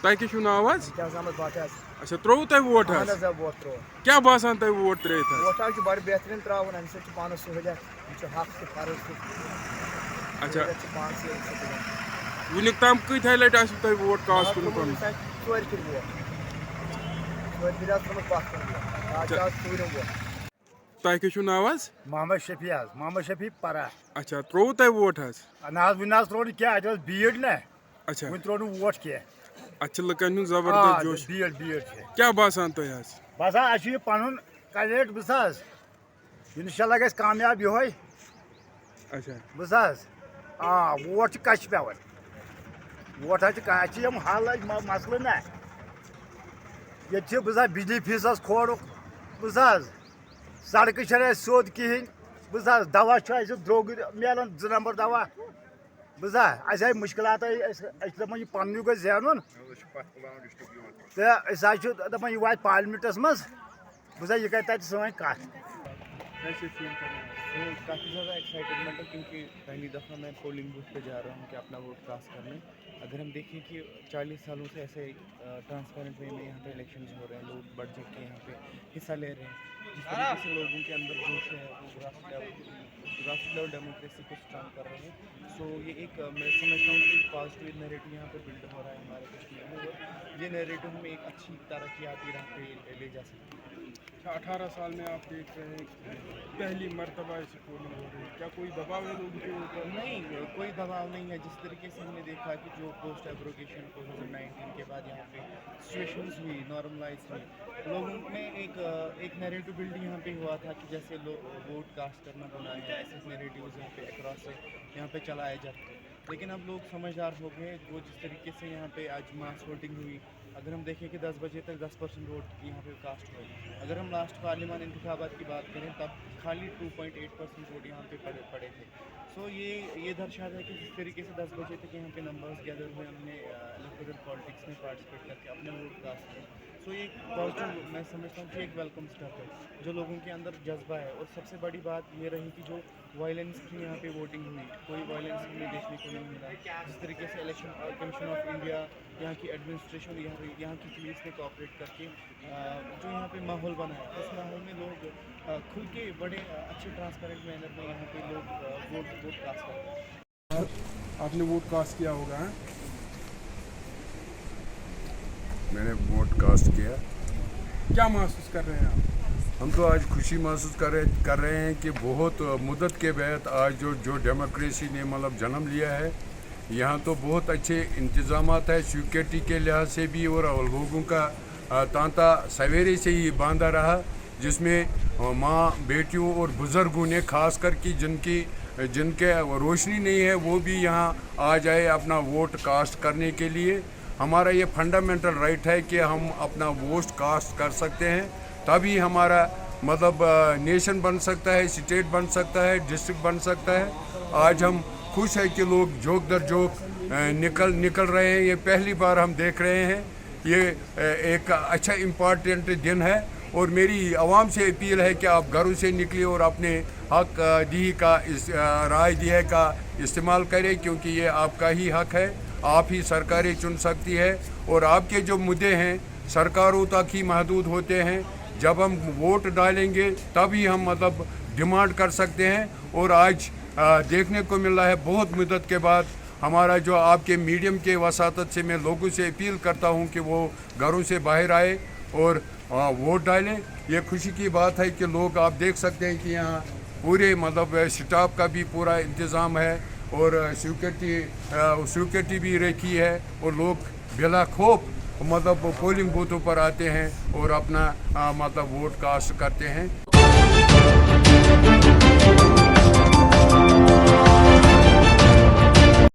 تۄہہِ کیٛاہ چھُو ناو حظ؟ احمد بٹ حظ اچھا ترٛووُ تۄہہِ ووٹ حظ؟ اہن حظ ووٹ ترٛوو کیٛاہ باسان تۄہہِ ووٹ ترٛٲیِتھ حظ؟ ووٹ حظ چھُ بڑٕ بہتریٖن ترٛاوُن اَمہِ سۭتۍ چھُ پانَس سہوٗلیت یہِ چھُ حق تہٕ فرض تہِ اچھا سہوٗلیت چھِ پانسٕے اَمہِ سۭتۍ وُنیُک تام کۭتِہہِ لٹہِ آسوٕ تۄہہِ ووٹ کاسٹ کوٚرمُت پنُن؟ ژورِ پھِرِ ووٹ ژورِ پھِرِ حظ ترٛوومُت پتھ کُن ووٹ آز چھُ آز ژوٗرِم ووٹ تۄہہِ کیٛاہ چھُو ناو حظ؟ محمد شفیع حظ محمد شفیع پرا اچھا ترٛووُ تۄہہِ ووٹ حظ؟ نہ حظ وُنہِ حظ ترٛوو نہٕ کینٛہہ اَتہِ ٲس بیٖڈ نا اچھا وُنہِ ترٛوو نہٕ ووٹ کینٛہہ اَتہِ چھِ لُکن ہُنٛد زبردست جوش بیٖڈ چھِ کیٛاہ باسان تۄہہِ حظ؟ باسان اَسہِ چھُ یہِ پَنُن کینڈِڈیٹ بوٗزتھا حظ اِنشاء اللہ گژھِ کامیاب یِہوے اچھا بوٗزتھا حظ ووٹ چھِ کَچھِ پٮ۪وان ووٹ حظ چھِ اَسہِ چھِ یِم حل حظ مسلہٕ نا ییٚتہِ چھِ بوٗزتھا بجلی فیٖسَس کھورُکھ بوٗزتھا حظ سڑکہٕ چھَنہٕ اَسہِ سیوٚد کِہیٖنۍ بوٗزتھا حظ دوا چھُ اَسہِ درٛوٚگ میلان 2 نمبر دوا بوٗزتھا اَسہِ آیہِ مُشکلات أسۍ چھِ دَپان یہِ پنٛنُے گژھِ زینُن تہٕ أسۍ حظ چھِ دَپان یہِ واتہِ پارلِمنٹَس منٛز بوٗزتھا یہِ کَرِ تَتہِ سٲنۍ کَتھ کافی زیادہ ایکسائٹمنٹ ہے کیونکہ پہلی دفعہ میں پولنگ بوتھ پہ جا رہا ہوں کہ اپنا ووٹ کاسٹ کرنے. اگر ہم دیکھیں کہ 40 سالوں سے ایسے ٹرانسپیرنٹ وے میں یہاں پہ الیکشنز ہو رہے ہیں, لوگ بڑھ چڑھ کے یہاں پہ حصہ لے رہے ہیں, جس طریقے سے لوگوں کے اندر جوش ہے وہ گراس لیول ڈیموکریسی کو اسٹرانگ کر رہے ہیں. سو یہ ایک میں سمجھتا ہوں کہ پازیٹیو نیریٹو یہاں پہ بلڈ ہو رہا ہے ہمارے کشمیر میں, اور یہ نیریٹو ہمیں ایک اچھی ترقیاتی راہ پہ لے جا سکتی ہے. 18 سال میں آپ دیکھ رہے ہیں پہلی مرتبہ ایسی پولنگ ہو رہی ہے, کیا کوئی دباؤ ہے لوگوں کے اوپر؟ نہیں, کوئی دباؤ نہیں ہے. جس طریقے سے ہم نے دیکھا کہ جو پوسٹ ایبروگیشن 2019 کے بعد یہاں پہ سچویشنز ہوئی, نارملائز ہوئی, لوگوں میں ایک نیریٹو بلڈ یہاں پہ ہوا تھا کہ جیسے لوگ ووٹ کاسٹ کرنا گناہ ہے, ایسے نیریٹیوز یہاں پہ اکراس سے یہاں پہ چلائے جاتے ہیں. لیکن اب لوگ سمجھدار ہو گئے. وہ جس طریقے سے یہاں پہ آج ماس ووٹنگ ہوئی, اگر ہم دیکھیں کہ 10 بجے تک 10% ووٹ یہاں پہ کاسٹ ہوئی. اگر ہم لاسٹ پارلیمان انتخابات کی بات کریں تب خالی 2.8% ووٹ یہاں پہ پڑے تھے. سو یہ درشاتا ہے کہ جس طریقے سے 10 بجے تک یہاں پہ نمبرز گیدر ہوئے, ہم نے الیکٹورل پالیٹکس میں پارٹیسپیٹ کر کے اپنے ووٹ کاسٹ کیے. سو یہ پازیٹیو میں سمجھتا ہوں کہ ایک ویلکم اسٹیپ ہے جو لوگوں کے اندر جذبہ ہے. اور سب سے بڑی بات یہ رہی کہ جو وائلنس کی یہاں پہ ووٹنگ ہوئی, کوئی وائلنس ہمیں دیکھنے کو نہیں ملا. جس طریقے سے الیکشن کمیشن آف انڈیا, یہاں کی ایڈمنسٹریشن, یہاں کی پولیس نے کوآپریٹ کر کے جو یہاں پہ ماحول بنا ہے, اس ماحول میں لوگ کھل کے بڑے اچھے ٹرانسپیرنٹ مینر میں یہاں پہ لوگ ووٹ کاسٹ کرتے ہیں. آپ نے ووٹ کاسٹ کیا ہوگا؟ میں نے ووٹ کاسٹ کیا. کیا محسوس کر رہے ہیں آپ؟ ہم تو آج خوشی محسوس کر رہے ہیں کہ بہت مدت کے بعد آج جو ڈیموکریسی نے مطلب جنم لیا ہے, یہاں تو بہت اچھے انتظامات ہیں سیکورٹی کے لحاظ سے بھی, اور لوگوں کا تانتا سویرے سے ہی باندھا رہا, جس میں ماں بیٹیوں اور بزرگوں نے خاص کر کے جن کے روشنی نہیں ہے وہ بھی یہاں آ جائے اپنا ووٹ کاسٹ کرنے کے لیے. ہمارا یہ فنڈامنٹل رائٹ ہے کہ ہم اپنا ووٹ کاسٹ کر سکتے ہیں, تبھی ہمارا مطلب نیشن بن سکتا ہے, اسٹیٹ بن سکتا ہے, ڈسٹرکٹ بن سکتا ہے. آج ہم خوش ہیں کہ لوگ جھوک در جھوک نکل رہے ہیں. یہ پہلی بار ہم دیکھ رہے ہیں. یہ ایک اچھا امپارٹنٹ دن ہے, اور میری عوام سے اپیل ہے کہ آپ گھروں سے نکلیں اور اپنے حق دہی کا رائے دہی کا استعمال کریں, کیونکہ یہ آپ کا ہی حق ہے. آپ ہی سرکاریں چن سکتی ہے, اور آپ کے جو مدعے ہیں سرکاروں تک ہی محدود ہوتے ہیں. جب ہم ووٹ ڈالیں گے تبھی ہم مطلب ڈیمانڈ کر سکتے ہیں. اور آج دیکھنے کو مل رہا ہے بہت مدت کے بعد ہمارا جو آپ کے میڈیم کے وساطت سے میں لوگوں سے اپیل کرتا ہوں کہ وہ گھروں سے باہر آئے اور ووٹ ڈالیں. یہ خوشی کی بات ہے کہ لوگ آپ دیکھ سکتے ہیں کہ یہاں پورے مطلب اسٹاف کا بھی پورا انتظام ہے, اور سیکورٹی بھی رکھی ہے, اور لوگ بلا خوف مطلب پولنگ بوتھوں پر آتے ہیں اور اپنا مطلب ووٹ کاسٹ کرتے ہیں.